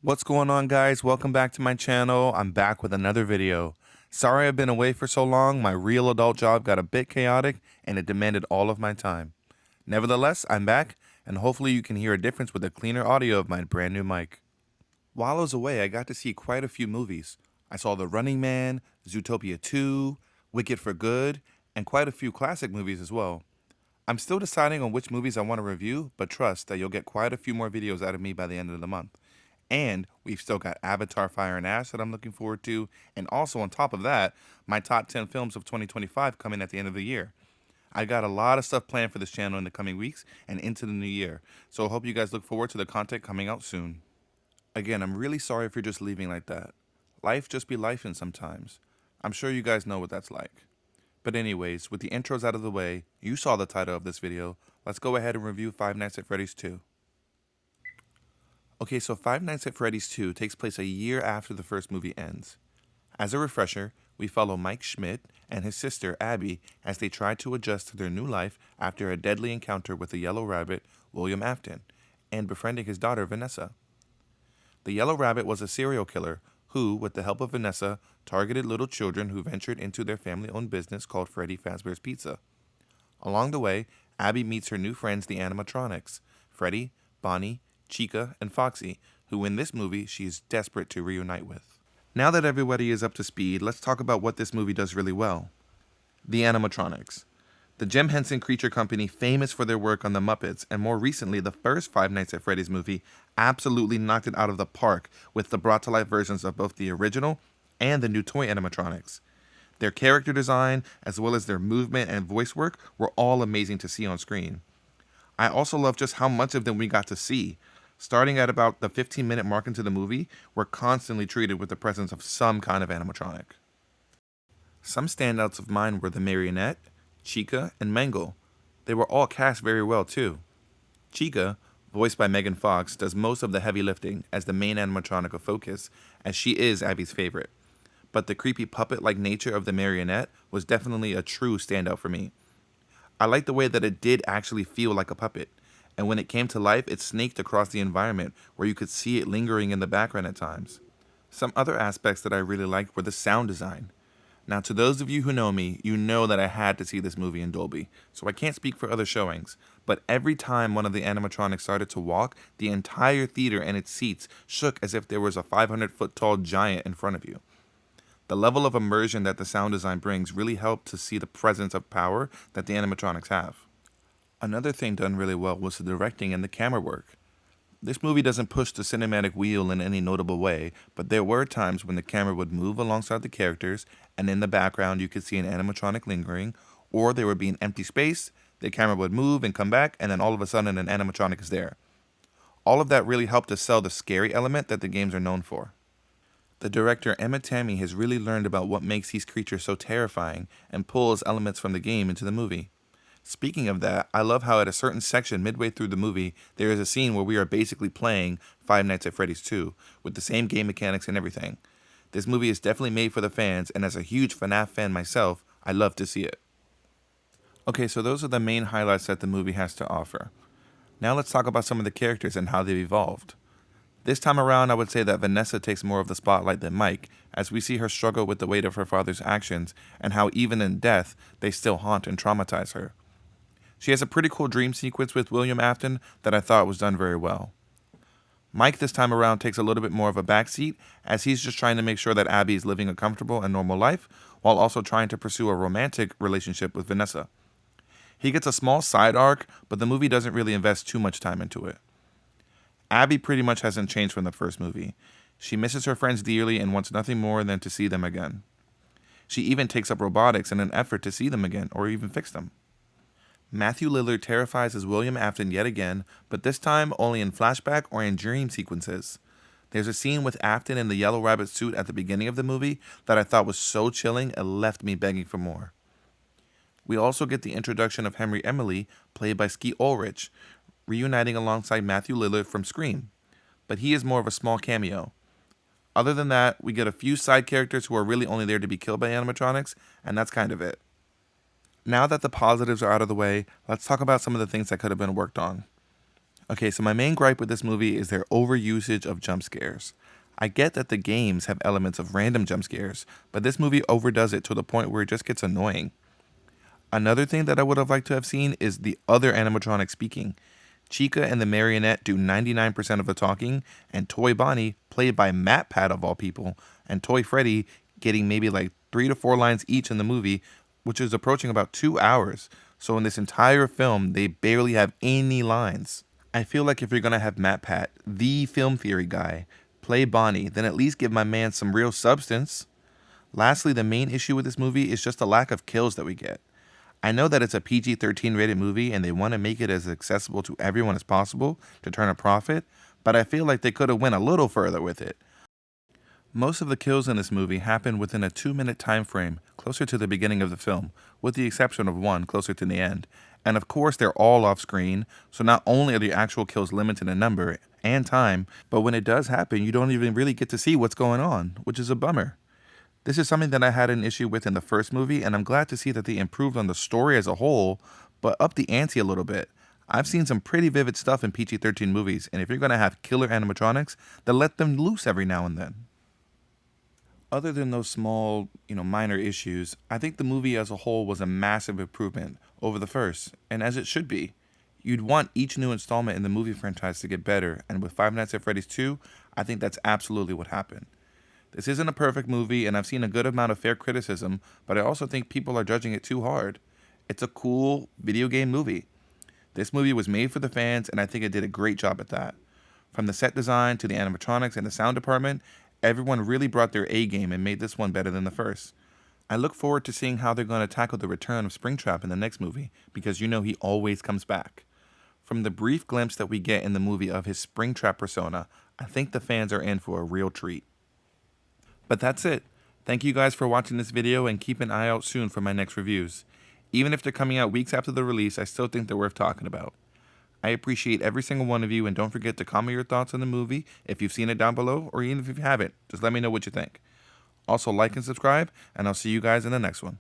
What's going on, guys? Welcome back to my channel. I'm back with another video. Sorry I've been away for so long. My real adult job got a bit chaotic and it demanded all of my time. Nevertheless, I'm back and hopefully you can hear a difference with the cleaner audio of my brand new mic. While I was away, I got to see quite a few movies. I saw The Running Man, Zootopia 2, Wicked for Good, and quite a few classic movies as well. I'm still deciding on which movies I want to review, but trust that you'll get quite a few more videos out of me by the end of the month. And we've still got Avatar Fire and Ash that I'm looking forward to. And also, on top of that, my top 10 films of 2025 coming at the end of the year. I got a lot of stuff planned for this channel in the coming weeks and into the new year. So I hope you guys look forward to the content coming out soon. Again, I'm really sorry if you're just leaving like that. Life just be lifing sometimes. I'm sure you guys know what that's like. But anyways, with the intros out of the way, you saw the title of this video. Let's go ahead and review Five Nights at Freddy's 2. Okay, so Five Nights at Freddy's 2 takes place a year after the first movie ends. As a refresher, we follow Mike Schmidt and his sister Abby as they try to adjust to their new life after a deadly encounter with the Yellow Rabbit, William Afton, and befriending his daughter Vanessa. The Yellow Rabbit was a serial killer who, with the help of Vanessa, targeted little children who ventured into their family-owned business called Freddy Fazbear's Pizza. Along the way, Abby meets her new friends, the animatronics, Freddy, Bonnie, Chica, and Foxy, who in this movie she is desperate to reunite with. Now that everybody is up to speed, let's talk about what this movie does really well. The animatronics. The Jim Henson Creature Company, famous for their work on the Muppets, and more recently the first Five Nights at Freddy's movie, absolutely knocked it out of the park with the brought-to-life versions of both the original and the new toy animatronics. Their character design, as well as their movement and voice work, were all amazing to see on screen. I also love just how much of them we got to see. Starting at about the 15-minute mark into the movie, we're constantly treated with the presence of some kind of animatronic. Some standouts of mine were the Marionette, Chica, and Mangle. They were all cast very well too. Chica, voiced by Megan Fox, does most of the heavy lifting as the main animatronic of focus, as she is Abby's favorite. But the creepy puppet-like nature of the Marionette was definitely a true standout for me. I liked the way that it did actually feel like a puppet, and when it came to life, it snaked across the environment where you could see it lingering in the background at times. Some other aspects that I really liked were the sound design. Now, to those of you who know me, you know that I had to see this movie in Dolby, so I can't speak for other showings, but every time one of the animatronics started to walk, the entire theater and its seats shook as if there was a 500-foot tall giant in front of you. The level of immersion that the sound design brings really helped to see the presence of power that the animatronics have. Another thing done really well was the directing and the camera work. This movie doesn't push the cinematic wheel in any notable way, but there were times when the camera would move alongside the characters, and in the background you could see an animatronic lingering, or there would be an empty space, the camera would move and come back, and then all of a sudden an animatronic is there. All of that really helped to sell the scary element that the games are known for. The director Emma Tammy has really learned about what makes these creatures so terrifying and pulls elements from the game into the movie. Speaking of that, I love how at a certain section midway through the movie, there is a scene where we are basically playing Five Nights at Freddy's 2, with the same game mechanics and everything. This movie is definitely made for the fans, and as a huge FNAF fan myself, I love to see it. Okay, so those are the main highlights that the movie has to offer. Now let's talk about some of the characters and how they've evolved. This time around, I would say that Vanessa takes more of the spotlight than Mike, as we see her struggle with the weight of her father's actions, and how even in death, they still haunt and traumatize her. She has a pretty cool dream sequence with William Afton that I thought was done very well. Mike this time around takes a little bit more of a backseat, as he's just trying to make sure that Abby is living a comfortable and normal life, while also trying to pursue a romantic relationship with Vanessa. He gets a small side arc, but the movie doesn't really invest too much time into it. Abby pretty much hasn't changed from the first movie. She misses her friends dearly and wants nothing more than to see them again. She even takes up robotics in an effort to see them again, or even fix them. Matthew Lillard terrifies as William Afton yet again, but this time only in flashback or in dream sequences. There's a scene with Afton in the Yellow Rabbit suit at the beginning of the movie that I thought was so chilling it left me begging for more. We also get the introduction of Henry Emily, played by Skeet Ulrich, reuniting alongside Matthew Lillard from Scream, but he is more of a small cameo. Other than that, we get a few side characters who are really only there to be killed by animatronics, and that's kind of it. Now that the positives are out of the way, let's talk about some of the things that could have been worked on. Okay, so my main gripe with this movie is their overusage of jump scares. I get that the games have elements of random jump scares, but this movie overdoes it to the point where it just gets annoying. Another thing that I would have liked to have seen is the other animatronic speaking. Chica and the marionette do 99% of the talking, and Toy Bonnie, played by Matt Pat of all people, and Toy Freddy getting maybe like 3 to 4 lines each in the movie, which is approaching about 2 hours. So in this entire film, they barely have any lines. I feel like if you're gonna have Matt Pat, the film theory guy, play Bonnie, then at least give my man some real substance. Lastly, the main issue with this movie is just the lack of kills that we get. I know that it's a PG-13 rated movie and they want to make it as accessible to everyone as possible to turn a profit, but I feel like they could have went a little further with it. Most of the kills in this movie happen within a 2-minute time frame, closer to the beginning of the film, with the exception of one closer to the end. And of course, they're all off screen, so not only are the actual kills limited in number and time, but when it does happen, you don't even really get to see what's going on, which is a bummer. This is something that I had an issue with in the first movie, and I'm glad to see that they improved on the story as a whole, but upped the ante a little bit. I've seen some pretty vivid stuff in PG-13 movies, and if you're going to have killer animatronics, then let them loose every now and then. Other than those small, minor issues, I think the movie as a whole was a massive improvement over the first, and as it should be. You'd want each new installment in the movie franchise to get better, and with Five Nights at Freddy's 2, I think that's absolutely what happened. This isn't a perfect movie, and I've seen a good amount of fair criticism, but I also think people are judging it too hard. It's a cool video game movie. This movie was made for the fans, and I think it did a great job at that. From the set design to the animatronics and the sound department, everyone really brought their A game and made this one better than the first. I look forward to seeing how they're going to tackle the return of Springtrap in the next movie, because he always comes back. From the brief glimpse that we get in the movie of his Springtrap persona, I think the fans are in for a real treat. But that's it. Thank you guys for watching this video and keep an eye out soon for my next reviews. Even if they're coming out weeks after the release, I still think they're worth talking about. I appreciate every single one of you, and don't forget to comment your thoughts on the movie if you've seen it down below, or even if you haven't. Just let me know what you think. Also, like and subscribe, and I'll see you guys in the next one.